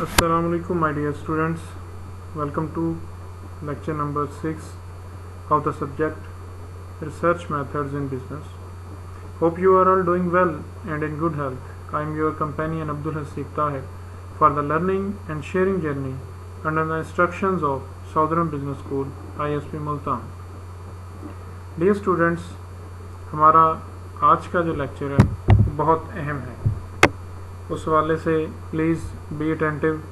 Assalamualaikum my dear students, welcome to lecture number 6 of the subject Research Methods in Business. Hope you are all doing well and in good health. I am your companion Abdul Hasib Tahir for the learning and sharing journey under the instructions of Southern Business School ISP Multan. Dear students, हमारा आज का जो lecture है बहुत अहम है, उस वाले से प्लीज़ बी अटेंटिव,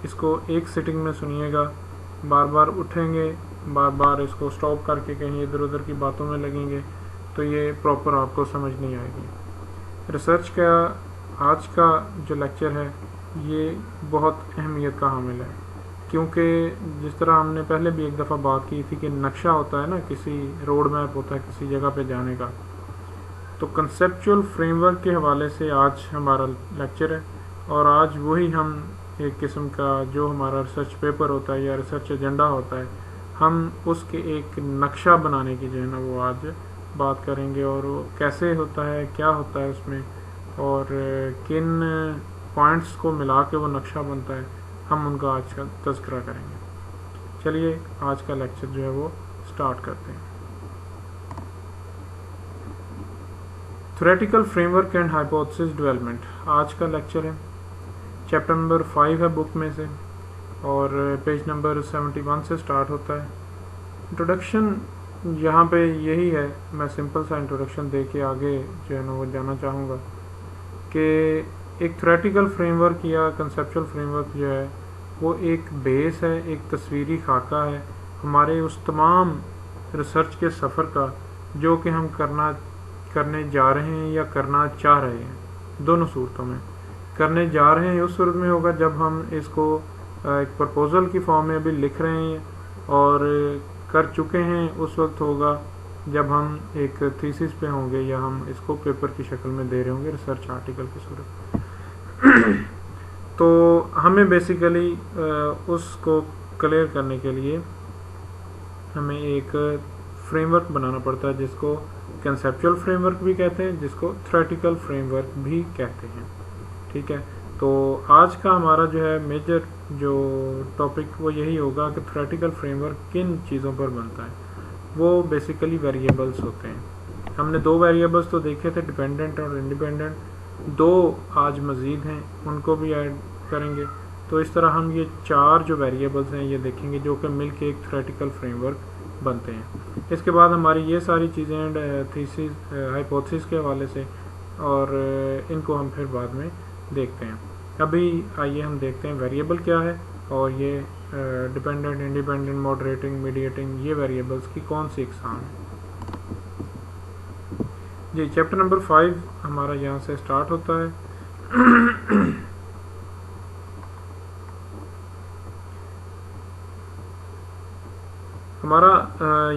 इसको एक सिटिंग में सुनिएगा, बार बार उठेंगे, बार बार इसको स्टॉप करके कहीं इधर उधर की बातों में लगेंगे तो ये प्रॉपर आपको समझ नहीं आएगी। रिसर्च का आज का जो लेक्चर है ये बहुत अहमियत का हामिल है, क्योंकि जिस तरह हमने पहले भी एक दफ़ा बात की थी कि नक्शा होता है ना, किसी रोड मैप होता है किसी जगह पे जाने का, तो कंसेप्चुअल फ्रेमवर्क के हवाले से आज हमारा लेक्चर है। और आज वही हम एक किस्म का जो हमारा रिसर्च पेपर होता है या रिसर्च एजेंडा होता है, हम उसके एक नक्शा बनाने की जो है ना वो आज बात करेंगे, और वो कैसे होता है, क्या होता है उसमें, और किन पॉइंट्स को मिला के वो नक्शा बनता है, हम उनका आज का तज़किरा करेंगे। चलिए आज का लेक्चर जो है वो स्टार्ट करते हैं। Theoretical framework and hypothesis development आज का लेक्चर है। चैप्टर नंबर 5 है बुक में से, और पेज नंबर 71 से स्टार्ट होता है। इंट्रोडक्शन यहाँ पे यही है, मैं सिंपल सा इंट्रोडक्शन दे के आगे जो है ना वो जाना चाहूँगा कि एक थ्योरेटिकल फ्रेमवर्क या कंसेप्चुअल फ्रेमवर्क जो है वो एक बेस है, एक तस्वीरी खाका है हमारे उस तमाम रिसर्च के सफ़र का जो कि हम करने जा रहे हैं या करना चाह रहे हैं। दोनों सूरतों में करने जा रहे हैं उस सूरत में होगा जब हम इसको एक प्रपोजल की फॉर्म में अभी लिख रहे हैं, और कर चुके हैं उस वक्त होगा जब हम एक थीसिस पे होंगे या हम इसको पेपर की शक्ल में दे रहे होंगे, रिसर्च आर्टिकल की सूरत। तो हमें बेसिकली उसको क्लियर करने के लिए हमें एक फ्रेमवर्क बनाना पड़ता है, जिसको कंसेप्चुअल फ्रेमवर्क भी कहते हैं, जिसको थ्योरेटिकल फ्रेमवर्क भी कहते हैं। ठीक है, तो आज का हमारा जो है मेजर जो टॉपिक वो यही होगा कि थ्योरेटिकल फ्रेमवर्क किन चीज़ों पर बनता है। वो बेसिकली वेरिएबल्स होते हैं। हमने दो वेरिएबल्स तो देखे थे, डिपेंडेंट और इंडिपेंडेंट, दो आज मज़ीद हैं, उनको भी ऐड करेंगे। तो इस तरह हम ये चार जो वेरिएबल्स हैं ये देखेंगे जो कि मिल के एक थ्योरेटिकल फ्रेमवर्क बनते हैं। इसके बाद हमारी ये सारी चीज़ें थीसिस हाइपोथेसिस के हवाले से, और इनको हम फिर बाद में देखते हैं। अभी आइए हम देखते हैं वेरिएबल क्या है, और ये डिपेंडेंट, इंडिपेंडेंट, मॉडरेटिंग, मीडिएटिंग, ये वेरिएबल्स की कौन सी इकसाम है। जी, चैप्टर नंबर 5 हमारा यहाँ से स्टार्ट होता है। हमारा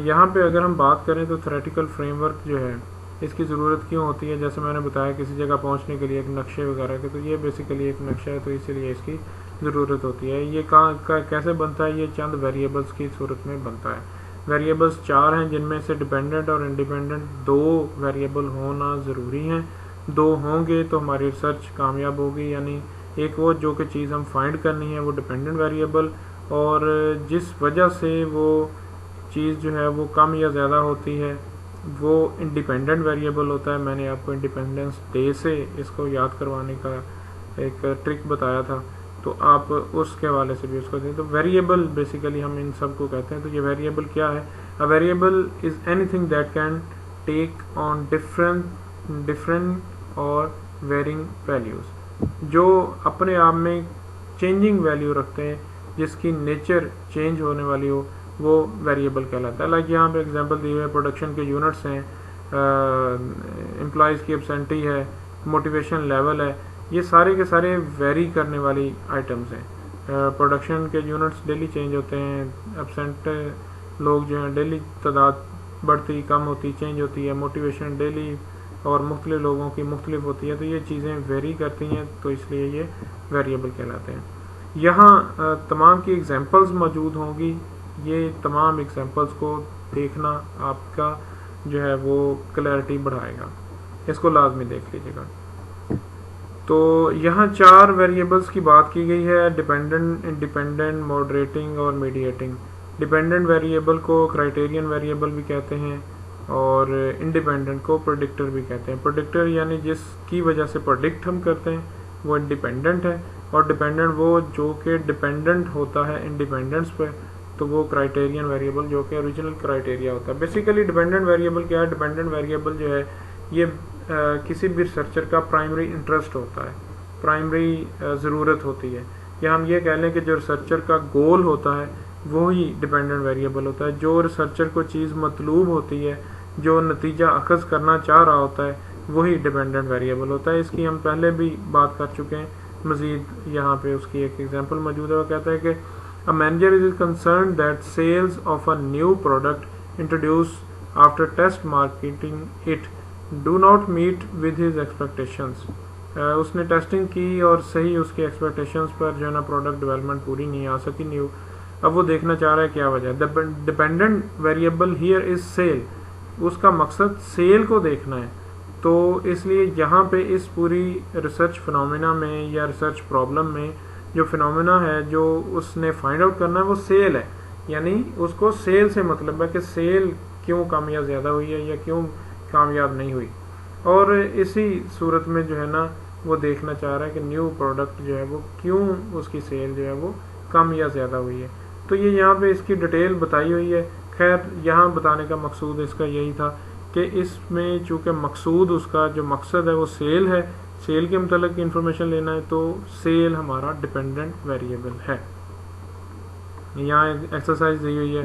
यहाँ पे अगर हम बात करें तो थ्योरेटिकल फ्रेमवर्क जो है इसकी ज़रूरत क्यों होती है। जैसे मैंने बताया किसी जगह पहुँचने के लिए एक नक्शे वगैरह के, तो ये बेसिकली एक नक्शा है, तो इसीलिए इसकी ज़रूरत होती है। ये कैसे बनता है, ये चंद वेरिएबल्स की सूरत में बनता है। वेरिएबल्स चार हैं, जिनमें से डिपेंडेंट और इंडिपेंडेंट दो वेरिएबल होना ज़रूरी हैं। दो होंगे तो हमारी रिसर्च कामयाब होगी, यानी एक वो जो कि चीज़ हम फाइंड करनी है वो डिपेंडेंट वेरिएबल, और जिस वजह से वो चीज़ जो है वो कम या ज़्यादा होती है वो इंडिपेंडेंट वेरिएबल होता है। मैंने आपको इंडिपेंडेंस डे से इसको याद करवाने का एक ट्रिक बताया था, तो आप उसके हवाले से भी उसको दें। तो वेरिएबल बेसिकली हम इन सब को कहते हैं। तो ये वेरिएबल क्या है? A variable is anything that can take on different और वेरिंग वैल्यूज़, जो अपने आप में चेंजिंग वैल्यू रखते हैं, जिसकी नेचर चेंज होने वाली हो, वो वेरिएबल कहलाता है। लाइक यहाँ पे एग्जांपल दिए हुए प्रोडक्शन के यूनिट्स हैं, एम्प्लॉयज़ की एब्सेंटी है, मोटिवेशन लेवल है, ये सारे के सारे वेरी करने वाली आइटम्स हैं। प्रोडक्शन के यूनिट्स डेली चेंज होते हैं, एब्सेंट लोग जो हैं डेली तादाद बढ़ती कम होती चेंज होती है, मोटिवेशन डेली और मुख्तलिफ लोगों की मुख्तलिफ होती है, तो ये चीज़ें वेरी करती हैं, तो इसलिए ये वेरिएबल कहलाते हैं। यहाँ तमाम की एग्जांपल्स मौजूद होंगी, ये तमाम एग्जांपल्स को देखना आपका जो है वो क्लैरिटी बढ़ाएगा, इसको लाजमी देख लीजिएगा। तो यहाँ 4 वेरिएबल्स की बात की गई है, डिपेंडेंट, इंडिपेंडेंट, मॉडरेटिंग और मीडिएटिंग। डिपेंडेंट वेरिएबल को क्राइटेरियन वेरिएबल भी कहते हैं और इंडिपेंडेंट को प्रेडिक्टर भी कहते हैं। प्रेडिक्टर यानी जिसकी वजह से प्रेडिक्ट हम करते हैं वो इंडिपेंडेंट है, और डिपेंडेंट वो जो कि डिपेंडेंट होता है इंडिपेंडेंस पे, तो वो क्राइटेरियन वेरिएबल जो कि ओरिजिनल क्राइटेरिया होता है। बेसिकली डिपेंडेंट वेरिएबल क्या है? डिपेंडेंट वेरिएबल जो है ये किसी भी रिसर्चर का प्राइमरी इंटरेस्ट होता है, प्राइमरी ज़रूरत होती है, या हम ये कह लें कि जो रिसर्चर का गोल होता है वो ही डिपेंडेंट वेरिएबल होता है। जो रिसर्चर को चीज़ मतलूब होती है, जो नतीजा अखज़ करना चाह रहा होता है, वही डिपेंडेंट वेरिएबल होता है। इसकी हम पहले भी बात कर चुके हैं, मज़ीद यहाँ पे उसकी एक एग्जांपल मौजूद है। वो कहता है कि a manager is concerned that sales of a new product introduced after test marketing it do not meet with his expectations। उसने टेस्टिंग की और सही उसके एक्सपेक्टेशंस पर जो है ना प्रोडक्ट डेवलपमेंट पूरी नहीं आ सकी न्यू। अब वो देखना चाह रहा है क्या वजह है। Dependent variable here is sale, उसका मकसद सेल को देखना है। तो इसलिए यहाँ पे इस पूरी रिसर्च फिनोमेना में या रिसर्च प्रॉब्लम में जो फिनोमेना है जो उसने फाइंड आउट करना है वो सेल है, यानी उसको सेल से मतलब है कि सेल क्यों कम या ज़्यादा हुई है या क्यों कामयाब नहीं हुई। और इसी सूरत में जो है ना वो देखना चाह रहा है कि न्यू प्रोडक्ट जो है वो क्यों उसकी सेल जो है वो कम या ज़्यादा हुई है। तो ये यहाँ पे इसकी डिटेल बताई हुई है। खैर यहाँ बताने का मकसूद इसका यही था कि इसमें चूँकि मकसूद उसका जो मकसद है वो सेल है, सेल के मतलब इंफॉर्मेशन लेना है, तो सेल हमारा डिपेंडेंट वेरिएबल है। यहाँ एक एक्सरसाइज दी हुई है,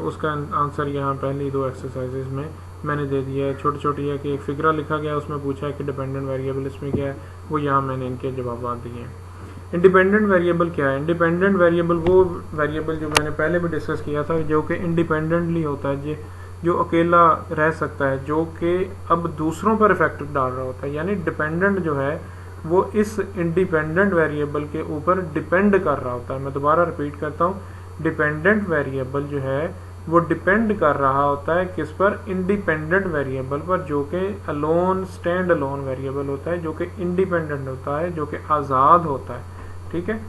उसका आंसर यहाँ पहली 2 एक्सरसाइजेज में मैंने दे दिया है। छोटी छोटी है कि एक फिगरा लिखा गया, उसमें पूछा है कि डिपेंडेंट वेरिएबल इसमें क्या है, वो यहाँ मैंने इनके जवाब दिए हैं। इंडिपेंडेंट वेरिएबल क्या है? इंडिपेंडेंट वेरिएबल वो वेरिएबल जो मैंने पहले भी डिस्कस किया था, जो कि इंडिपेंडेंटली होता है, जो अकेला रह सकता है, जो कि अब दूसरों पर इफेक्ट डाल रहा होता है। यानी डिपेंडेंट जो है वो इस इंडिपेंडेंट वेरिएबल के ऊपर डिपेंड कर रहा होता है। मैं दोबारा रिपीट करता हूँ, डिपेंडेंट वेरिएबल जो है वो डिपेंड कर रहा होता है किस पर? इंडिपेंडेंट वेरिएबल पर, जो कि अलोन, स्टैंड अलोन वेरिएबल होता है, जो कि इंडिपेंडेंट होता है, जो कि आज़ाद होता है। ठीक है,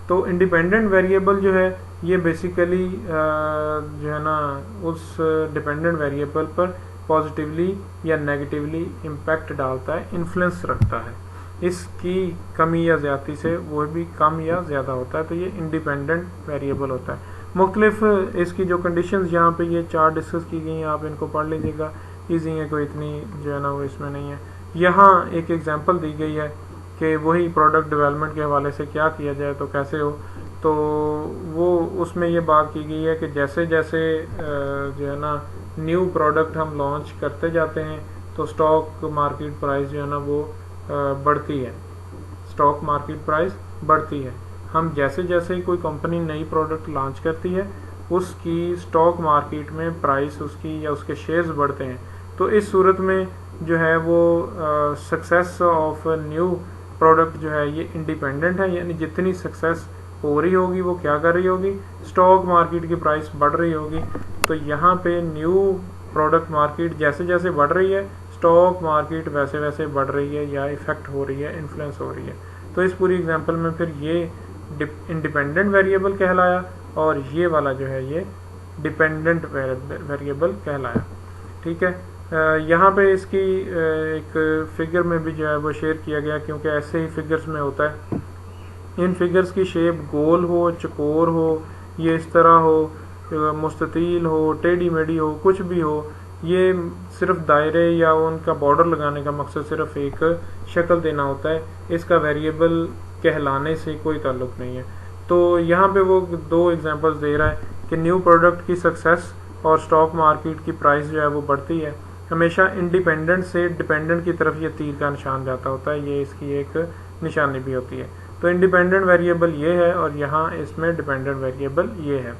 तो इंडिपेंडेंट वेरिएबल जो है ये बेसिकली जो है ना उस डिपेंडेंट वेरिएबल पर पॉजिटिवली या नेगेटिवली इम्पैक्ट डालता है, इन्फ्लुएंस रखता है। इसकी कमी या ज़्यादती से वो भी कम या ज़्यादा होता है, तो ये इंडिपेंडेंट वेरिएबल होता है। मुख्तलिफ इसकी जो कंडीशंस यहाँ पे ये 4 डिस्कस की गई हैं, आप इनको पढ़ लीजिएगा, ईजी है, कोई इतनी जो है ना वो इसमें नहीं है। यहाँ एक एग्जांपल दी गई है कि वही प्रोडक्ट डेवलपमेंट के हवाले से क्या किया जाए तो कैसे हो। तो वो उसमें ये बात की गई है कि जैसे जैसे जो है ना न्यू प्रोडक्ट हम लॉन्च करते जाते हैं तो स्टॉक मार्केट प्राइस जो है ना वो बढ़ती है, स्टॉक मार्केट प्राइस बढ़ती है। हम जैसे जैसे कोई कंपनी नई प्रोडक्ट लॉन्च करती है उसकी स्टॉक मार्केट में प्राइस उसकी या उसके शेयर्स बढ़ते हैं। तो इस सूरत में जो है वो सक्सेस ऑफ न्यू प्रोडक्ट जो है ये इंडिपेंडेंट है, यानी जितनी सक्सेस हो रही होगी वो क्या कर रही होगी? स्टॉक मार्केट की प्राइस बढ़ रही होगी। तो यहाँ पे न्यू प्रोडक्ट मार्केट जैसे जैसे बढ़ रही है, स्टॉक मार्केट वैसे वैसे बढ़ रही है या इफेक्ट हो रही है, इन्फ्लुएंस हो रही है। तो इस पूरी एग्जांपल में फिर ये इंडिपेंडेंट वेरिएबल कहलाया और ये वाला जो है ये डिपेंडेंट वेरिएबल कहलाया। ठीक है, यहाँ पे इसकी एक फिगर में भी जो है वो शेयर किया गया, क्योंकि ऐसे ही फिगर्स में होता है। इन फिगर्स की शेप गोल हो, चकोर हो, ये इस तरह हो, मुस्ततील हो, टेढ़ी मेढ़ी हो, कुछ भी हो, ये सिर्फ दायरे या उनका बॉर्डर लगाने का मकसद सिर्फ एक शक्ल देना होता है, इसका वेरिएबल कहलाने से कोई ताल्लुक नहीं है। तो यहाँ पे वो 2 एग्जांपल्स दे रहा है कि न्यू प्रोडक्ट की सक्सेस और स्टॉक मार्केट की प्राइस जो है वो बढ़ती है। हमेशा इंडिपेंडेंट से डिपेंडेंट की तरफ ये तीर का निशान जाता होता है, ये इसकी एक निशानी भी होती है। तो इंडिपेंडेंट वेरिएबल ये है और यहाँ इसमें डिपेंडेंट वेरिएबल ये है।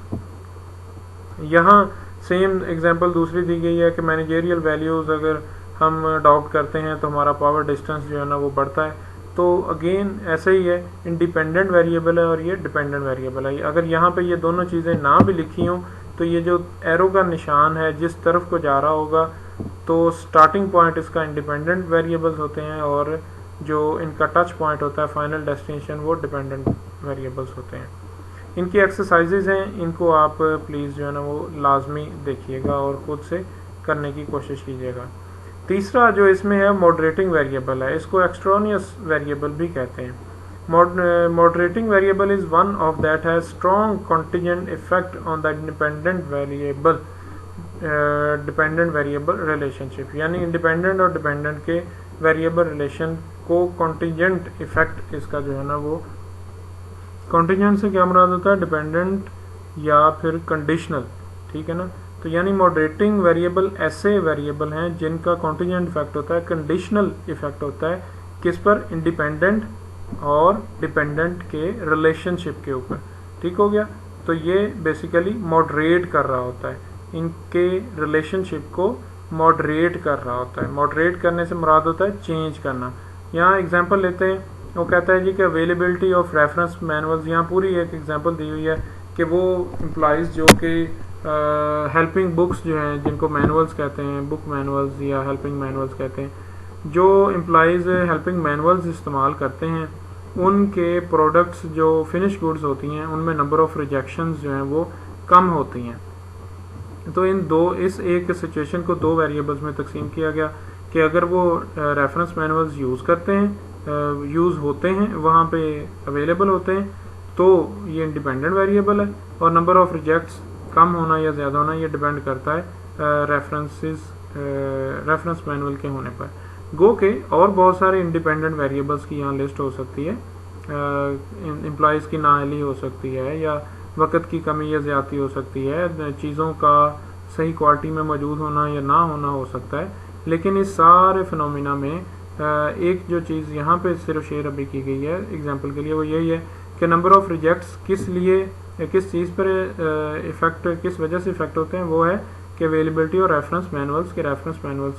यहाँ सेम एग्जांपल दूसरी दी गई है कि मैनेजेरियल वैल्यूज़ अगर हम अडॉप्ट करते हैं तो हमारा पावर डिस्टेंस जो है ना वो बढ़ता है। तो अगेन ऐसे ही है, इंडिपेंडेंट वेरिएबल है और ये डिपेंडेंट वेरिएबल है। अगर यहाँ पे ये दोनों चीज़ें ना भी लिखी हों तो ये जो एरो का निशान है जिस तरफ को जा रहा होगा तो स्टार्टिंग पॉइंट इसका इंडिपेंडेंट वेरिएबल्स होते हैं और जो इनका टच पॉइंट होता है फाइनल डेस्टिनेशन, वो डिपेंडेंट वेरिएबल्स होते हैं। इनकी एक्सरसाइजेज हैं, इनको आप प्लीज़ जो है ना वो लाजमी देखिएगा और खुद से करने की कोशिश कीजिएगा। तीसरा जो इसमें है मॉडरेटिंग वेरिएबल है, इसको एक्सट्रानियस वेरिएबल भी कहते हैं। Moderating variable is one of that has strong contingent effect on the dependent variable relationship, यानी इंडिपेंडेंट और डिपेंडेंट के वेरिएबल रिलेशन को contingent effect इसका जो है ना वो, contingent से क्या मुराद होता है, डिपेंडेंट या फिर कंडीशनल, ठीक है ना। तो यानी मॉडरेटिंग वेरिएबल ऐसे वेरिएबल हैं जिनका कॉन्टिजेंट इफेक्ट होता है, कंडीशनल इफेक्ट होता है किस पर, इंडिपेंडेंट और डिपेंडेंट के रिलेशनशिप के ऊपर, ठीक हो गया। तो ये बेसिकली मॉडरेट कर रहा होता है, इनके रिलेशनशिप को मॉडरेट कर रहा होता है। मॉडरेट करने से मुराद होता है चेंज करना। यहाँ एग्जांपल लेते हैं, वो कहता है जी कि अवेलेबिलिटी ऑफ रेफरेंस मैनुअल्स, यहाँ पूरी एक एग्जांपल दी हुई है कि वो एम्प्लॉइज़ जो कि हेल्पिंग बुक्स जो हैं, जिनको मैनुअल्स कहते हैं, बुक मैनुअल्स या हेल्पिंग मैनुअल्स कहते हैं, जो एम्प्लॉइज़ हेल्पिंग मैनुअल्स इस्तेमाल करते हैं, उनके प्रोडक्ट्स जो फिनिश गुड्स होती हैं उनमें नंबर ऑफ़ रिजेक्शंस जो हैं वो कम होती हैं। तो इस एक सिचुएशन को दो वेरिएबल्स में तकसीम किया गया कि अगर वो रेफरेंस मैनुअल्स यूज़ करते हैं, यूज़ होते हैं, वहाँ पे अवेलेबल होते हैं, तो ये इंडिपेंडेंट वेरिएबल है, और नंबर ऑफ़ रिजेक्ट्स कम होना या ज़्यादा होना ये डिपेंड करता है रेफरेंस मैनुअल के होने पर। गो के और बहुत सारे इंडिपेंडेंट वेरिएबल्स की यहाँ लिस्ट हो सकती है, एम्प्लॉइज़ की नाअहली हो सकती है, या वक़्त की कमी या ज़्यादती हो सकती है, चीज़ों का सही क्वालिटी में मौजूद होना या ना होना हो सकता है। लेकिन इस सारे फिनोमिना में एक जो चीज़ यहाँ पे सिर्फ शेयर अभी की गई है एग्जांपल के लिए, वो यही है कि नंबर ऑफ़ रिजेक्ट्स किस लिए, किस चीज़ पर इफ़ेक्ट, किस वजह से इफ़ेक्ट होते हैं, वो है कि अवेलेबिलिटी और रेफरेंस मैनुअल्स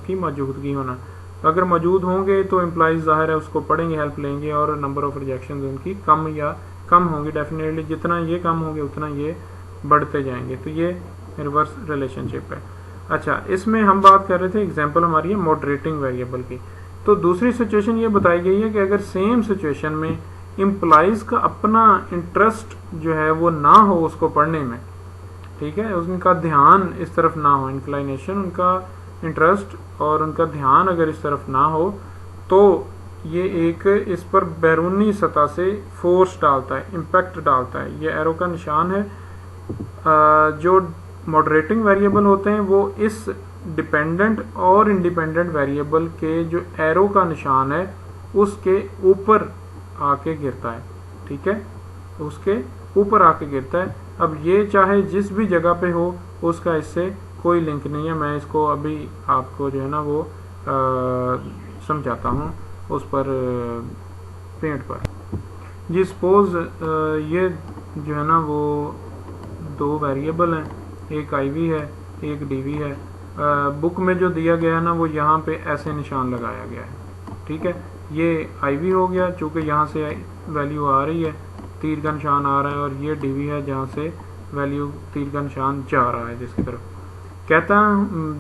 की मौजूदगी होना। अगर मौजूद होंगे तो एम्प्लॉइज़ ज़ाहिर है उसको पढ़ेंगे, हेल्प लेंगे, और नंबर ऑफ़ रिजेक्शन उनकी कम होंगी डेफिनेटली। जितना ये कम होंगे उतना ये बढ़ते जाएंगे। तो ये रिवर्स रिलेशनशिप है। अच्छा, इसमें हम बात कर रहे थे, एग्जांपल हमारी है मॉडरेटिंग वेरिएबल की। तो दूसरी सिचुएशन ये बताई गई है कि अगर सेम सिचुएशन में एम्प्लॉइज़ का अपना इंटरेस्ट जो है वो ना हो उसको पढ़ने में, ठीक है, उनका ध्यान इस तरफ ना हो, इंक्लाइनेशन, उनका इंटरेस्ट और उनका ध्यान अगर इस तरफ ना हो, तो ये एक इस पर बैरूनी सतह से फोर्स डालता है, इम्पैक्ट डालता है। ये एरो का निशान है। जो मॉडरेटिंग वेरिएबल होते हैं वो इस डिपेंडेंट और इंडिपेंडेंट वेरिएबल के जो एरो का निशान है उसके ऊपर आके गिरता है, ठीक है, उसके ऊपर आके गिरता है। अब ये चाहे जिस भी जगह पे हो उसका इससे कोई लिंक नहीं है। मैं इसको अभी आपको जो है ना वो समझाता हूँ उस पर पेंट पर। जी सपोज ये जो है ना वो दो वेरिएबल हैं, एक आईवी है, एक डीवी है। बुक में जो दिया गया है ना वो यहाँ पे ऐसे निशान लगाया गया है, ठीक है। ये आईवी हो गया चूँकि यहाँ से वैल्यू आ रही है, तीर का निशान आ रहा है, और ये डीवी है जहाँ से वैल्यू तीर का निशान जा रहा है जिसकी तरफ। कहता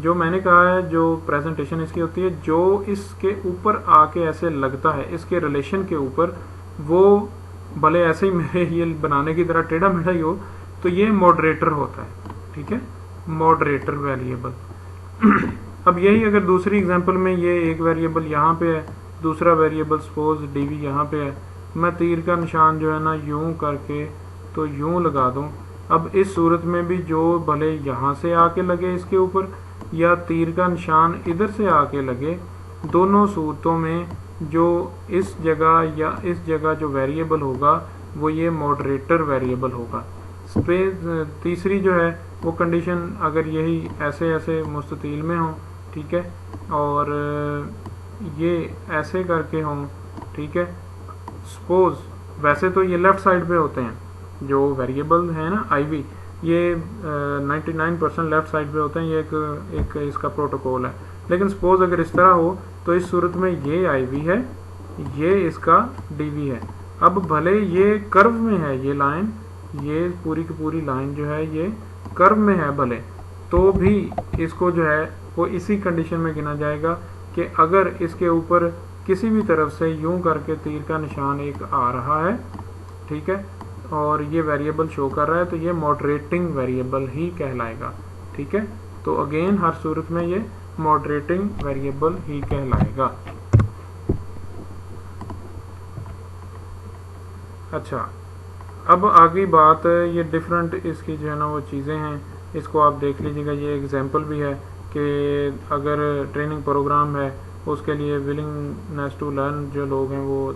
जो मैंने कहा है, जो प्रेजेंटेशन इसकी होती है, जो इसके ऊपर आके ऐसे लगता है इसके रिलेशन के ऊपर, वो भले ऐसे ही मेरे ये बनाने की तरह टेढ़ा मेढ़ा ही हो, तो ये मॉडरेटर होता है, ठीक है, मॉडरेटर वेरिएबल। अब यही अगर दूसरी एग्जांपल में ये एक वेरिएबल यहाँ पे है, दूसरा वेरिएबल सपोज डीवी यहाँ पे है, मैं तीर का निशान जो है ना यूं करके तो यूं लगा दूं। अब इस सूरत में भी जो भले यहाँ से आके लगे इसके ऊपर या तीर का निशान इधर से आके लगे, दोनों सूरतों में जो इस जगह या इस जगह जो वेरिएबल होगा वो ये मॉडरेटर वेरिएबल होगा। तीसरी जो है वो कंडीशन अगर यही ऐसे ऐसे मुस्ततील में हो, ठीक है, और ये ऐसे करके हों, ठीक है, सपोज वैसे तो ये लेफ़्ट साइड पे होते हैं जो वेरिएबल है ना आईवी, ये 99% लेफ़्ट साइड पे होते हैं, ये एक इसका प्रोटोकॉल है। लेकिन सपोज अगर इस तरह हो तो इस सूरत में ये आईवी है, ये इसका डीवी है। अब भले ये कर्व में है, ये लाइन, ये पूरी की पूरी लाइन जो है ये कर्व में है भले, तो भी इसको जो है वो इसी कंडीशन में गिना जाएगा कि अगर इसके ऊपर किसी भी तरफ से यूं करके तीर का निशान एक आ रहा है, ठीक है, और ये वेरिएबल शो कर रहा है, तो ये मॉडरेटिंग वेरिएबल ही कहलाएगा, ठीक है। तो अगेन हर सूरत में ये मॉडरेटिंग वेरिएबल ही कहलाएगा। अच्छा, अब आगे बात ये डिफरेंट इसकी जो है ना वो चीज़ें हैं, इसको आप देख लीजिएगा। ये एग्जांपल भी है कि अगर ट्रेनिंग प्रोग्राम है उसके लिए विलिंगनेस टू लर्न जो लोग हैं वो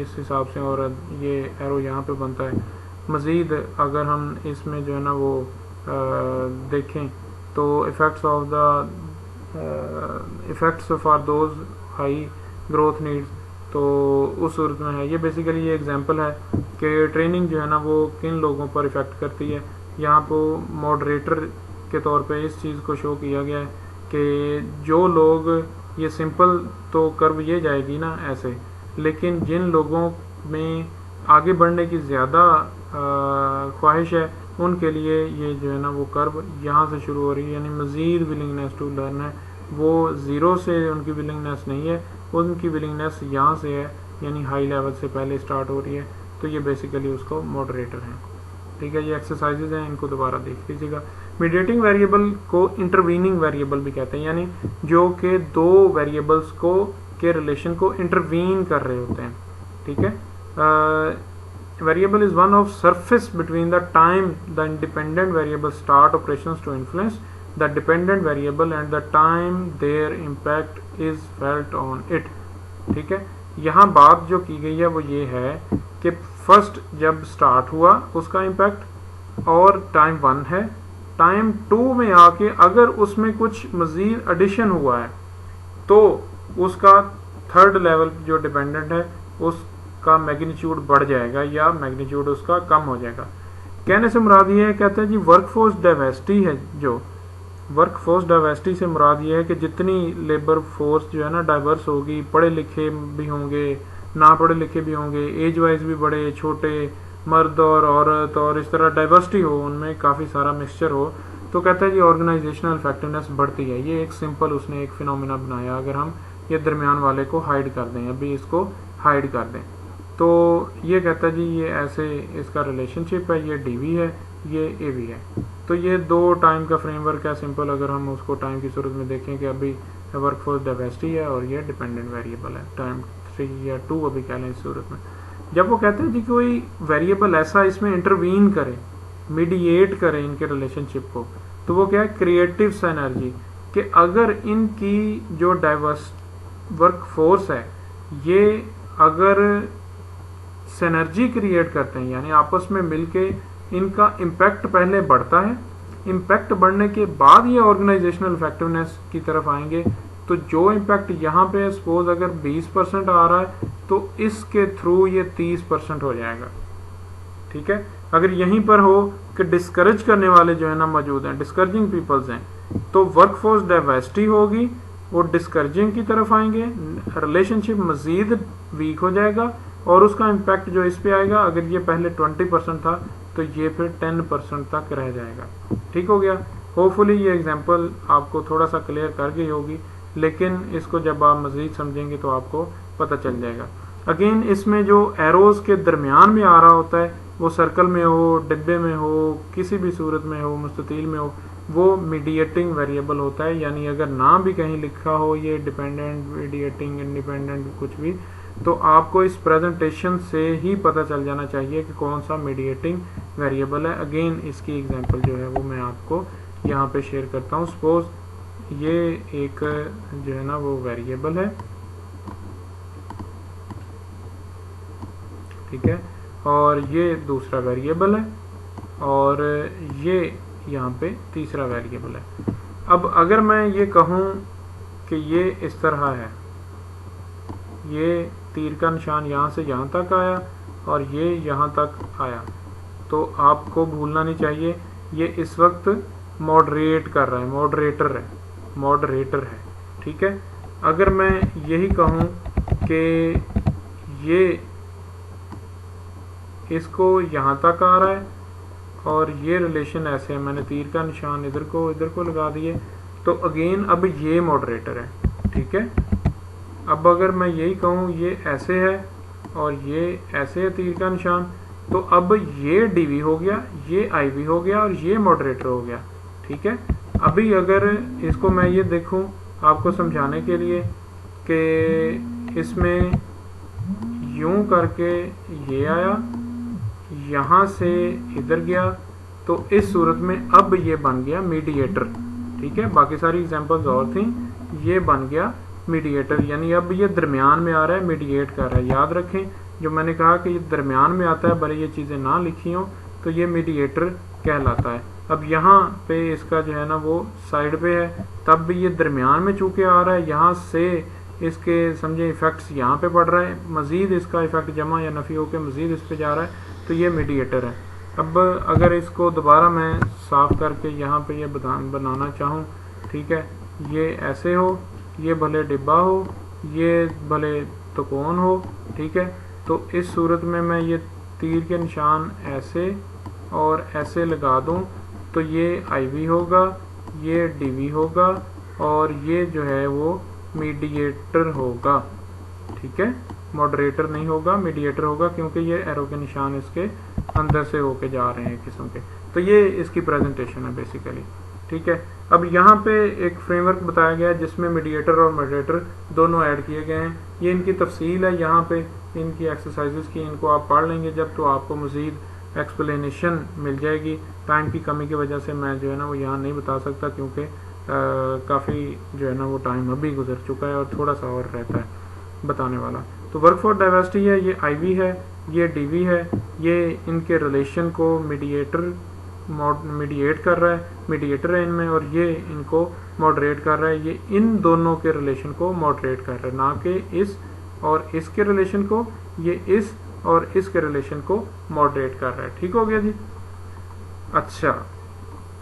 इस हिसाब से, और ये एरो यहाँ पे बनता है। मज़ीद अगर हम इसमें जो है ना वो देखें तो effects for those high growth needs, तो उस सूरत में है। ये बेसिकली ये एग्जांपल है कि ट्रेनिंग जो है ना वो किन लोगों पर इफ़ेक्ट करती है। यहाँ पर मॉडरेटर के तौर पे इस चीज़ को शो किया गया है कि जो लोग, ये सिंपल तो कर्व ये जाएगी ना ऐसे, लेकिन जिन लोगों में आगे बढ़ने की ज़्यादा ख्वाहिश है उनके लिए ये जो है ना वो कर्व यहाँ से शुरू हो रही है, यानी मज़ीद विलिंगनेस टू लर्न है। वो ज़ीरो से उनकी विलिंगनेस नहीं है, उनकी विलिंगनेस यहाँ से है, यानी हाई लेवल से पहले स्टार्ट हो रही है। तो ये बेसिकली उसको मॉडरेटर हैं, ठीक है। ये एक्सरसाइजेज हैं, इनको दोबारा देख लीजिएगा। मीडिएटिंग वेरिएबल को इंटरवीनिंग वेरिएबल भी कहते हैं, यानी जो कि दो वेरिएबल्स को के रिलेशन को इंटरवीन कर रहे होते हैं, ठीक है। Variable is one of surface between the time the independent variable start operations to influence the dependent variable and the time their impact is felt on it, ठीक है। यहाँ बात जो की गई है वो ये है कि फर्स्ट जब स्टार्ट हुआ उसका इम्पैक्ट, और टाइम 1 है, टाइम 2 में आके अगर उसमें कुछ मजीद एडिशन हुआ है तो उसका थर्ड लेवल जो डिपेंडेंट है उसका मैग्नीट्यूड बढ़ जाएगा या मैग्नीट्यूड उसका कम हो जाएगा। कहने से मुराद ये है, कहते हैं जी वर्कफोर्स डाइवर्सिटी है, जो वर्कफोर्स डाइवर्सिटी से मुराद ये है कि जितनी लेबर फोर्स जो है ना डाइवर्स होगी, पढ़े लिखे भी होंगे, ना पढ़े लिखे भी होंगे, एज वाइज भी बड़े छोटे, मर्द और औरत, और इस तरह डाइवर्सिटी हो, उनमें काफ़ी सारा मिक्सचर हो, तो कहता है जी ऑर्गेनाइजेशनल इफेक्टिवनेस बढ़ती है। ये एक सिंपल उसने एक फिनोमिना बनाया। अगर हम ये दरमियान वाले को हाइड कर दें, अभी इसको हाइड कर दें, तो ये कहता है जी ये ऐसे इसका रिलेशनशिप है, ये डीवी है, ये एवी है। तो ये दो टाइम का फ्रेमवर्क है सिंपल। अगर हम उसको टाइम की सूरत में देखें कि अभी वर्कफोर्स डाइवर्सिटी है और ये डिपेंडेंट वेरिएबल है, टाइम 3 या 2 अभी कह लें इस सूरत में। जब वो कहते हैं जी कोई वेरिएबल ऐसा इसमें इंटरवीन करे, मीडिएट करे इनके रिलेशनशिप को, तो वो क्या है, क्रिएटिव सिनर्जी, कि अगर इनकी जो डाइवर्स वर्कफोर्स है ये अगर सिनर्जी क्रिएट करते हैं, यानी आपस में मिलके इनका इम्पैक्ट पहले बढ़ता है, इम्पैक्ट बढ़ने के बाद ये ऑर्गेनाइजेशनल इफेक्टिवनेस की तरफ आएंगे, तो जो इम्पैक्ट यहाँ पे सपोज अगर 20% आ रहा है तो इसके थ्रू ये 30% हो जाएगा, ठीक है। अगर यहीं पर हो कि डिस्करेज करने वाले जो है ना मौजूद हैं, डिस्करेजिंग पीपल्स हैं, तो वर्कफोर्स डाइवर्सिटी होगी, वो डिस्करेजिंग की तरफ आएंगे, रिलेशनशिप मजीद वीक हो जाएगा, और उसका इम्पैक्ट जो इस पे आएगा, अगर ये पहले 20% था तो ये फिर 10% तक रह जाएगा। ठीक हो गया। होपफुली ये एग्जांपल आपको थोड़ा सा क्लियर कर गई होगी, लेकिन इसको जब आप मजीद समझेंगे तो आपको पता चल जाएगा। अगेन इसमें जो एरोज के दरमियान में आ रहा होता है, वो सर्कल में हो, डिब्बे में हो, किसी भी सूरत में हो, मुस्ततील में हो, वो मीडिएटिंग वेरिएबल होता है। यानी अगर ना भी कहीं लिखा हो ये डिपेंडेंट, मीडिएटिंग, इंडिपेंडेंट कुछ भी, तो आपको इस प्रेजेंटेशन से ही पता चल जाना चाहिए कि कौन सा मीडिएटिंग वेरिएबल है। अगेन इसकी एग्जांपल जो है वो मैं आपको यहाँ पे शेयर करता हूँ। सपोज ये एक जो है ना वो वेरिएबल है, ठीक है, और ये दूसरा वेरिएबल है, और ये यहाँ पे तीसरा वेरिएबल है। अब अगर मैं ये कहूँ कि ये इस तरह है, ये तीर का निशान यहाँ से यहाँ तक आया और ये यहाँ तक आया, तो आपको भूलना नहीं चाहिए ये इस वक्त मॉडरेट कर रहा है, मॉडरेटर है, ठीक है। अगर मैं यही कहूँ कि ये इसको यहाँ तक आ रहा है और ये रिलेशन ऐसे है, मैंने तीर का निशान इधर को लगा दिए, तो अगेन अब ये मॉडरेटर है, ठीक है। अब अगर मैं यही कहूँ ये ऐसे है और ये ऐसे है तीर का निशान, तो अब ये डीवी हो गया, ये आईवी हो गया और ये मॉडरेटर हो गया। ठीक है, अभी अगर इसको मैं ये देखूं आपको समझाने के लिए कि इसमें यूं करके ये आया, यहाँ से इधर गया, तो इस सूरत में अब ये बन गया मीडिएटर। ठीक है, बाकी सारी एग्जांपल्स और थी, ये बन गया मीडिएटर, यानी अब ये दरमियान में आ रहा है, मीडिएट कर रहा है। याद रखें जो मैंने कहा कि ये दरमियान में आता है, भले ये चीज़ें ना लिखी हों, तो ये मीडिएटर कहलाता है। अब यहाँ पे इसका जो है ना वो साइड पे है, तब भी ये दरमियान में चूँकि आ रहा है, यहाँ से इसके समझे इफ़ेक्ट्स यहाँ पे पड़ रहा है, मज़ीद इसका इफ़ेक्ट जमा या नफ़ी होकर मज़ीद इस पे जा रहा है, तो ये मीडिएटर है। अब अगर इसको दोबारा मैं साफ़ करके यहाँ पे ये बनाना चाहूँ, ठीक है, ये ऐसे हो, ये भले डिब्बा हो, ये भले त्रिकोण हो, ठीक है, तो इस सूरत में मैं ये तीर के निशान ऐसे और ऐसे लगा दूं, तो ये आईवी होगा, ये डीवी होगा और ये जो है वो मीडिएटर होगा। ठीक है, मॉडरेटर नहीं होगा, मीडिएटर होगा, क्योंकि ये एरो के निशान इसके अंदर से होके जा रहे हैं किस्म के। तो ये इसकी प्रेजेंटेशन है बेसिकली। ठीक है, अब यहाँ पे एक फ्रेमवर्क बताया गया है जिसमें मीडिएटर और मॉडरेटर दोनों ऐड किए गए हैं। ये इनकी तफसील है, यहाँ पे इनकी एक्सरसाइजेस की, इनको आप पढ़ लेंगे जब, तो आपको मज़ीद एक्सप्लेनेशन मिल जाएगी। टाइम की कमी की वजह से मैं जो है ना वो यहाँ नहीं बता सकता, क्योंकि काफ़ी जो है ना वो टाइम अभी गुजर चुका है और थोड़ा सा और रहता है बताने वाला। तो वर्कफोर्स डाइवर्सिटी है, ये आईवी है, ये डीवी है, ये इनके रिलेशन को मीडिएट कर रहा है, मीडिएटर है इनमें, और ये इनको मॉडरेट कर रहा है, ये इन दोनों के रिलेशन को मॉडरेट कर रहा है, ना कि इस और इसके रिलेशन को, ये इस और इसके रिलेशन को मॉडरेट कर रहा है। ठीक हो गया जी। अच्छा,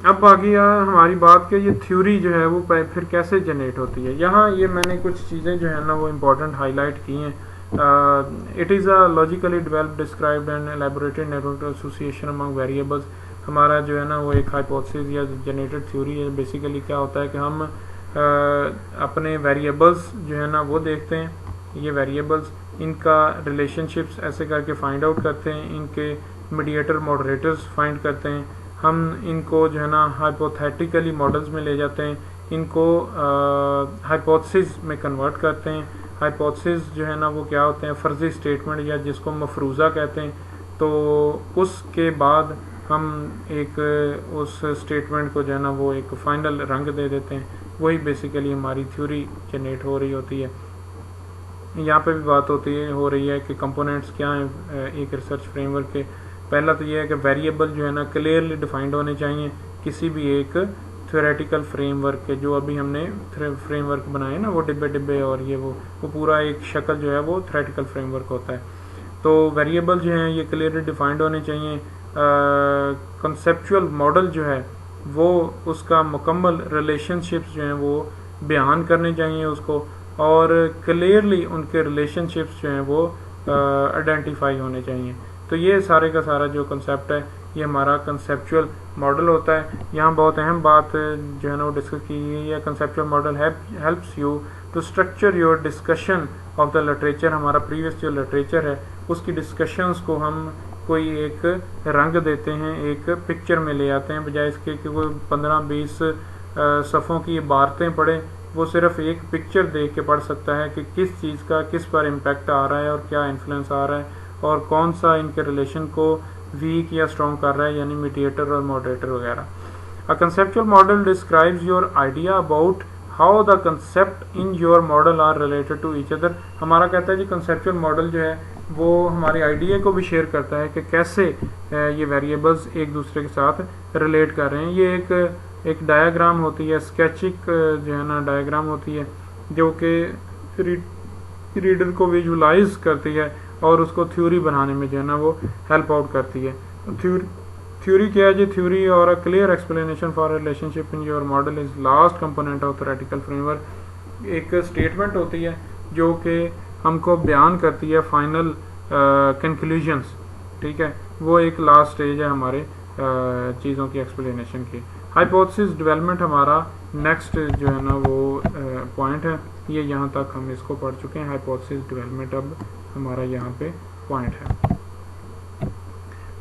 अब बाकी हमारी बात के ये थ्योरी जो है वो फिर कैसे जनरेट होती है। यहाँ ये मैंने कुछ चीज़ें जो है ना वो इम्पोर्टेंट हाईलाइट की हैं। It is a logically developed described and elaborated network association among variables. हमारा जो है ना वो एक हाइपोथेसिस या जनरेटेड थ्योरी है। बेसिकली क्या होता है कि हम अपने वेरिएबल्स जो है ना वो देखते हैं, ये वेरिएबल्स, इनका रिलेशनशिप्स ऐसे करके फाइंड आउट करते हैं, इनके मीडिएटर मॉडरेटर्स फाइंड करते हैं, हम इनको जो है ना हाइपोथेटिकली मॉडल्स में ले जाते हैं, इनको हाइपोथेसिस में कन्वर्ट करते हैं। हाइपोथेसिस जो है ना वो क्या होते हैं, फर्जी स्टेटमेंट या जिसको मफरूज़ा कहते हैं। तो उसके बाद हम एक उस स्टेटमेंट को जो है ना वो एक फाइनल रंग दे देते हैं। वही बेसिकली हमारी थ्योरी जनरेट हो रही होती है। यहाँ पे भी बात हो रही है कि कंपोनेंट्स क्या हैं एक रिसर्च फ्रेमवर्क के। पहला तो ये है कि वेरिएबल जो है ना क्लियरली डिफाइंड होने चाहिए किसी भी एक थ्योरेटिकल फ्रेमवर्क के। जो अभी हमने फ्रेमवर्क बनाए ना वो डिब्बे डिब्बे और ये वो पूरा एक शक्ल जो है वो थ्योरेटिकल फ्रेमवर्क होता है। तो वेरिएबल जो हैं ये क्लियरली डिफाइंड होने चाहिए। कंसेप्चुअल मॉडल जो है वो उसका मुकम्मल रिलेशनशिप्स जो हैं वो बयान करने चाहिए उसको, और क्लियरली उनके रिलेशनशिप्स जो हैं वो आइडेंटिफाई होने चाहिए। तो ये सारे का सारा जो कंसेप्ट है ये हमारा कंसेप्चुअल मॉडल होता है। यहाँ बहुत अहम बात जो है ना वो डिस्कस की गई है। Conceptual model helps you to structure your discussion of the literature. हमारा प्रीवियस जो लिटरेचर है उसकी डिस्कशंस को हम कोई एक रंग देते हैं, एक पिक्चर में ले आते हैं, बजाय इसके कि कोई 15-20 सफ़ों की इबारतें पढ़े। वो सिर्फ एक पिक्चर देख के पढ़ सकता है कि किस चीज़ का किस पर इम्पैक्ट आ रहा है और क्या इन्फ्लुएंस आ रहा है और कौन सा इनके रिलेशन को वीक या स्ट्रॉन्ग कर रहा है, यानी मीडिएटर और मॉडरेटर वगैरह। A conceptual model describes your idea about how the concept in your model are related to each other. हमारा कहता है जी कंसेप्चुअल मॉडल जो है वो हमारे आइडिया को भी शेयर करता है कि कैसे ये वेरिएबल्स एक दूसरे के साथ रिलेट कर रहे हैं। ये एक डायग्राम होती है, स्केचिक जो है ना डायग्राम होती है, जो कि रीडर को विजुलाइज करती है और उसको थ्योरी बनाने में जो है ना वो हेल्प आउट करती है। थ्योरी क्या है जी? थ्योरी और a clear explanation for relationship in your model is last component of theoretical framework. एक स्टेटमेंट होती है जो कि हमको बयान करती है फाइनल कंक्लूजन्स, ठीक है, वो एक लास्ट स्टेज है हमारे चीज़ों की एक्सप्लेनेशन की। हाइपोथेसिस डेवलपमेंट हमारा नेक्स्ट जो है ना वो पॉइंट है। ये यहाँ तक हम इसको पढ़ चुके हैं। हाइपोथेसिस डेवलपमेंट अब हमारा यहाँ पे पॉइंट है।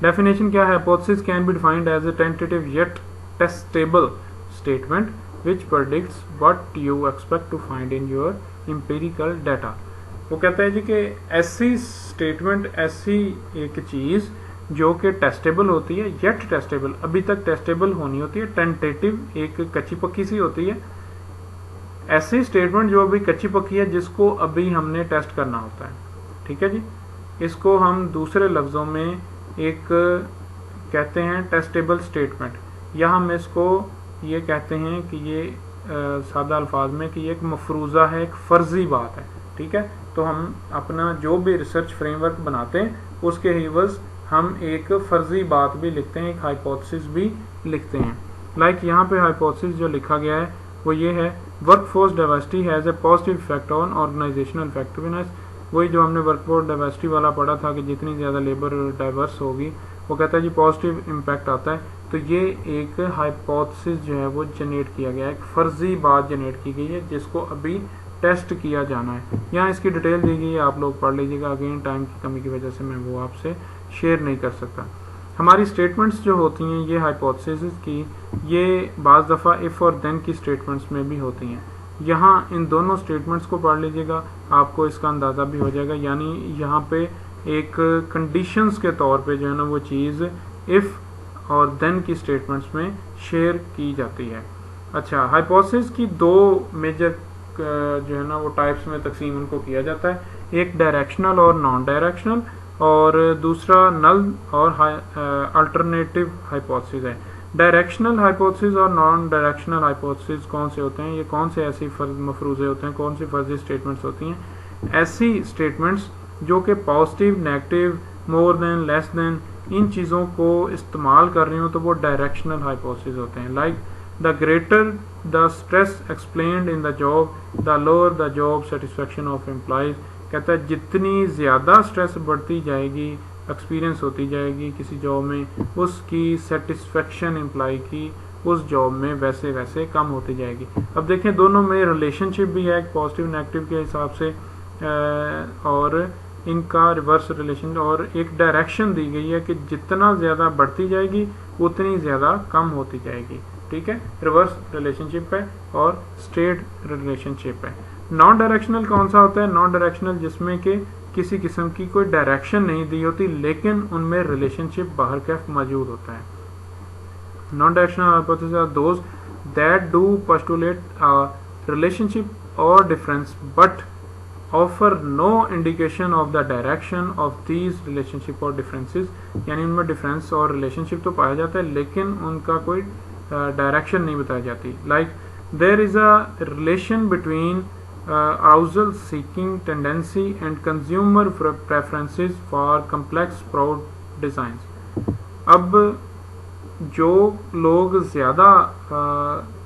डेफिनेशन क्या है? Hypothesis can be defined as a tentative yet testable statement which predicts what you expect to find in your empirical data. वो कहता है जी कि ऐसी स्टेटमेंट, ऐसी एक चीज़ जो कि टेस्टेबल होती है, येट टेस्टेबल, अभी तक टेस्टेबल होनी होती है, टेंटेटिव एक कच्ची पक्की सी होती है। ऐसी स्टेटमेंट जो अभी कच्ची पक्की है जिसको अभी हमने टेस्ट करना होता है, ठीक है जी। इसको हम दूसरे लफ्ज़ों में एक कहते हैं टेस्टेबल स्टेटमेंट, या हम इसको ये कहते हैं कि ये सादा अल्फाज में कि ये एक मफरूज़ा है, एक फ़र्ज़ी बात है, ठीक है। तो हम अपना जो भी रिसर्च फ्रेमवर्क बनाते हैं उसके हिवज़ हम एक फ़र्ज़ी बात भी लिखते हैं, एक हाइपोथेसिस भी लिखते हैं। लाइक यहाँ पे हाइपोथेसिस जो लिखा गया है वो ये है, workforce diversity has a positive effect on organisational effectiveness. वही जो हमने वर्कफोर्स डाइवर्सिटी वाला पढ़ा था कि जितनी ज़्यादा लेबर डाइवर्स होगी वो कहता है जी पॉजिटिव इम्पैक्ट आता है। तो ये एक हाइपोथेसिस जो है वो जनरेट किया गया है, एक फ़र्ज़ी बात जनरेट की गई है जिसको अभी टेस्ट किया जाना है। यहाँ इसकी डिटेल दी गई है, आप लोग पढ़ लीजिएगा। अगेन टाइम की कमी की वजह से मैं वो आपसे शेयर नहीं कर सकता। हमारी स्टेटमेंट्स जो होती हैं ये हाइपोथेसिस की, ये बाज़ दफ़ा इफ़ और देन की स्टेटमेंट्स में भी होती हैं। यहाँ इन दोनों स्टेटमेंट्स को पढ़ लीजिएगा, आपको इसका अंदाज़ा भी हो जाएगा। यानी यहाँ पे एक कंडीशंस के तौर पे जो है ना वो चीज़ इफ़ और देन की स्टेटमेंट्स में शेयर की जाती है। अच्छा, हाइपोथेसिस की दो मेजर जो है ना वो टाइप्स में तकसीम उनको किया जाता है, एक डायरेक्शनल और नॉन डायरेक्शनल, और दूसरा नल और अल्टरनेटिव हाइपोथेसिस है। डायरेक्शनल हाइपोथेसिस और नॉन डायरेक्शनल हाइपोथेसिस कौन से होते हैं? ये कौन से ऐसी मफरूज़े होते हैं, कौन सी फर्जी स्टेटमेंट्स होती हैं? ऐसी स्टेटमेंट्स जो कि positive, negative, more than, less than, इन चीज़ों को इस्तेमाल कर रही हो तो वो डायरेक्शनल हाइपोथेसिस होते हैं। Like the greater the stress explained in the job the lower the job satisfaction of employees. कहता है जितनी ज़्यादा स्ट्रेस बढ़ती जाएगी, एक्सपीरियंस होती जाएगी किसी जॉब में, उसकी सेटिस्फेक्शन एम्प्लॉय की उस जॉब में वैसे वैसे कम होती जाएगी। अब देखें दोनों में रिलेशनशिप भी है पॉजिटिव नेगेटिव के हिसाब से, और इनका रिवर्स रिलेशन, और एक डायरेक्शन दी गई है कि जितना ज़्यादा बढ़ती जाएगी उतनी ज़्यादा कम होती जाएगी, ठीक है। रिवर्स रिलेशनशिप है और स्ट्रेट रिलेशनशिप है। नॉन डायरेक्शनल कौन सा होता है? नॉन डायरेक्शनल जिसमें कि किसी किस्म की कोई डायरेक्शन नहीं दी होती लेकिन उनमें रिलेशनशिप बाहर का मौजूद होता है। Non directional hypothesis are those that do postulate a relationship or difference but offer no indication of the direction of these relationship or differences. यानी उनमें डिफरेंस और रिलेशनशिप तो पाया जाता है लेकिन उनका कोई डायरेक्शन नहीं बताई जाती। Like there is a relation between arousal seeking tendency and consumer preferences for complex product designs। अब जो लोग ज़्यादा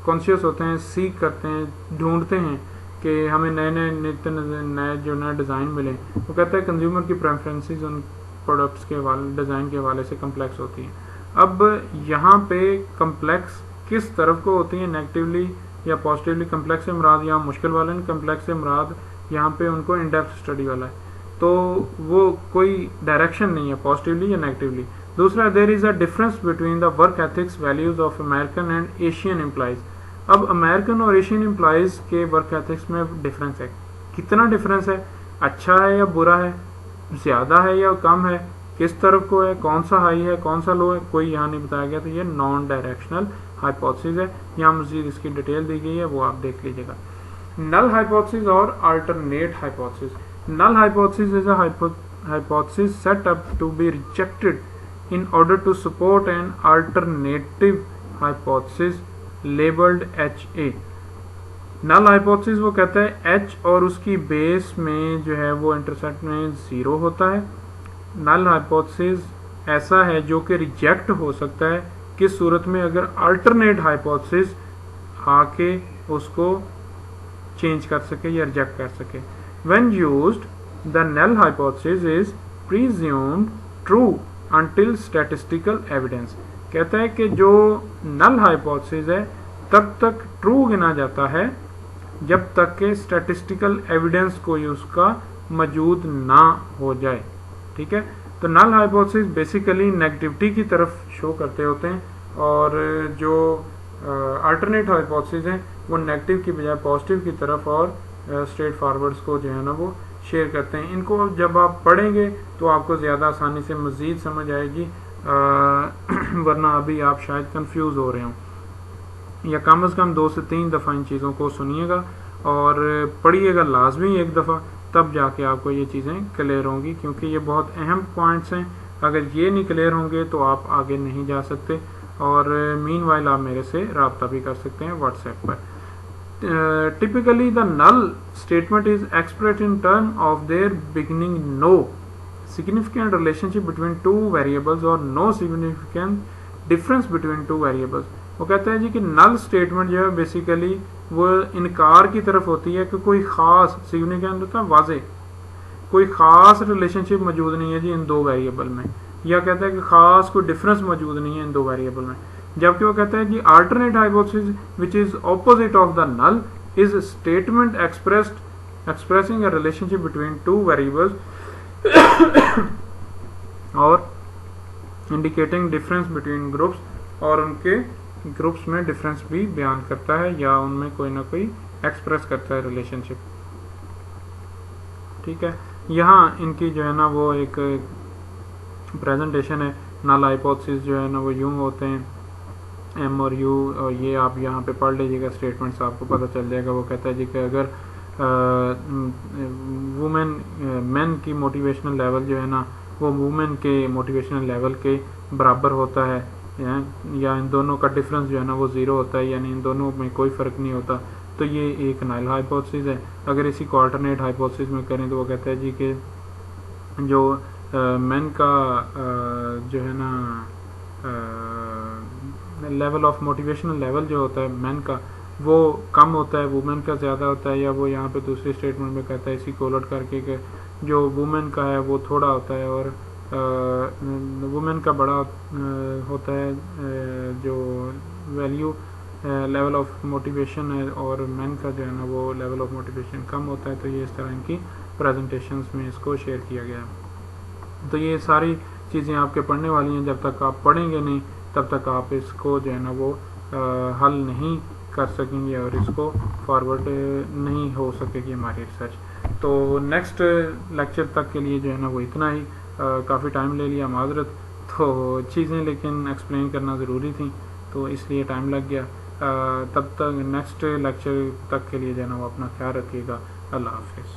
कॉन्शियस होते हैं, सीख करते हैं, ढूंढते हैं कि हमें नए नए डिज़ाइन मिले, वो कहता है कंज्यूमर की प्रेफरेंसेस उन प्रोडक्ट्स के डिज़ाइन के हवाले से कम्प्लेक्स होती हैं। अब यहाँ पे कम्प्लेक्स किस तरफ को होती है, नेगेटिवली या पॉजिटिवली? कम्प्लेक्स से मुराद यहाँ मुश्किल वाला नहीं, कम्प्लेक्स से मुराद यहाँ पे उनको इन डेप्थ स्टडी वाला है, तो वो कोई डायरेक्शन नहीं है पॉजिटिवली या नेगेटिवली। दूसरा, there is a difference between the work ethics values of American and Asian employees. अब अमेरिकन और एशियन एम्प्लॉयज़ के वर्क एथिक्स में डिफरेंस है। कितना डिफरेंस है? अच्छा है या बुरा है, ज़्यादा है या कम है, किस तरफ को है, कौन सा हाई है कौन सा लो है, कोई यहाँ नहीं बताया गया। तो ये नॉन डायरेक्शनल हाइपोथेसिस है। यहाँ मज़ीद इसकी डिटेल दी गई है, वो आप देख लीजिएगा। नल हाइपोथेसिस और alternate hypothesis. Null hypothesis is a hypothesis set up to be rejected in order to support an alternative hypothesis labeled HA। Null hypothesis वो कहता है H और उसकी बेस में जो है वो इंटरसेक्ट में 0 होता है। नल हाइपोथेसिस ऐसा है जो कि रिजेक्ट हो सकता है किस सूरत में? अगर अल्टरनेट हाइपोथेसिस आके उसको चेंज कर सके या रिजेक्ट कर सके। When used the null hypothesis is presumed true until statistical evidence। कहता है कि जो नल हाइपोथेसिस है तब तक ट्रू गिना जाता है जब तक के स्टैटिस्टिकल एविडेंस कोई उसका मौजूद ना हो जाए। ठीक है, तो नल हाइपोथेसिस बेसिकली नेगेटिविटी की तरफ शो करते होते हैं, और जो अल्टरनेट हाइपोथेसिस हैं वो नेगेटिव की बजाय पॉजिटिव की तरफ और स्ट्रेट फॉरवर्ड्स को जो है ना वो शेयर करते हैं। इनको जब आप पढ़ेंगे तो आपको ज़्यादा आसानी से मज़ीद समझ आएगी, वरना अभी आप शायद कंफ्यूज हो रहे हों। या कम से कम 2 से 3 दफ़ा इन चीज़ों को सुनिएगा और पढ़िएगा लाजमी एक दफ़ा, तब जाके आपको ये चीज़ें क्लियर होंगी, क्योंकि ये बहुत अहम पॉइंट्स हैं। अगर ये नहीं क्लियर होंगे तो आप आगे नहीं जा सकते। और मीनवाइल आप मेरे से रब्ता भी कर सकते हैं व्हाट्सएप पर। Typically the null statement is expressed in terms of there beginning no significant relationship between two variables or no significant difference between two variables। वो कहते हैं जी कि नल स्टेटमेंट जो है बेसिकली वो इनकार की तरफ होती है कि कोई खास सिग्निफिकेंट होता है वाजे, कोई खास रिलेशनशिप मौजूद नहीं है जी इन दो वेरिएबल में, या कहता है कि खास कोई डिफरेंस मौजूद नहीं है इन दो वेरिएबल में। जबकि वो कहता है कि alternate hypothesis which is opposite of the null is statement expressing a relationship between two variables और इंडिकेटिंग डिफरेंस बिटवीन ग्रुप्स, और उनके ग्रुप्स में डिफरेंस भी बयान करता है या उनमें कोई ना कोई एक्सप्रेस करता है रिलेशनशिप। ठीक है, यहाँ इनकी जो है ना वो एक प्रेजेंटेशन है। नल हाइपोथेसिस जो है ना वो यूं होते हैं एम और यू, और ये आप यहाँ पे पढ़ लीजिएगा, स्टेटमेंट्स आपको पता चल जाएगा। वो कहता है जी कि अगर मेन की मोटिवेशनल लेवल जो है ना वो वुमेन के मोटिवेशनल लेवल के बराबर होता है, या इन दोनों का डिफरेंस जो है ना वो ज़ीरो होता है, यानी इन दोनों में कोई फ़र्क नहीं होता, तो ये एक नल हाइपोथेसिस है। अगर इसी को अल्टरनेट हाइपोथेसिस में करें तो वो कहता है जी कि जो मेन का जो है ना लेवल ऑफ मोटिवेशनल लेवल जो होता है मेन का वो कम होता है, वुमेन का ज़्यादा होता है। या वो यहाँ पे दूसरी स्टेटमेंट में कहता है इसी को उलट करके कि जो वुमेन का है वो थोड़ा होता है और वुमेन का बड़ा होता है जो वैल्यू लेवल ऑफ मोटिवेशन है, और मेन का जो है ना वो लेवल ऑफ मोटिवेशन कम होता है। तो ये इस तरह इनकी प्रेजेंटेशंस में इसको शेयर किया गया है। तो ये सारी चीज़ें आपके पढ़ने वाली हैं, जब तक आप पढ़ेंगे नहीं तब तक आप इसको जो है ना वो हल नहीं कर सकेंगे और इसको फॉरवर्ड नहीं हो सकेगी हमारी रिसर्च। तो नेक्स्ट लेक्चर तक के लिए जो है ना वो इतना ही, काफ़ी टाइम ले लिया, माजरत। तो चीज़ें लेकिन एक्सप्लेन करना ज़रूरी थी तो इसलिए टाइम लग गया। तब तक नेक्स्ट लेक्चर तक के लिए जो है ना वो अपना ख्याल रखिएगा। अल्लाह हाफिज़।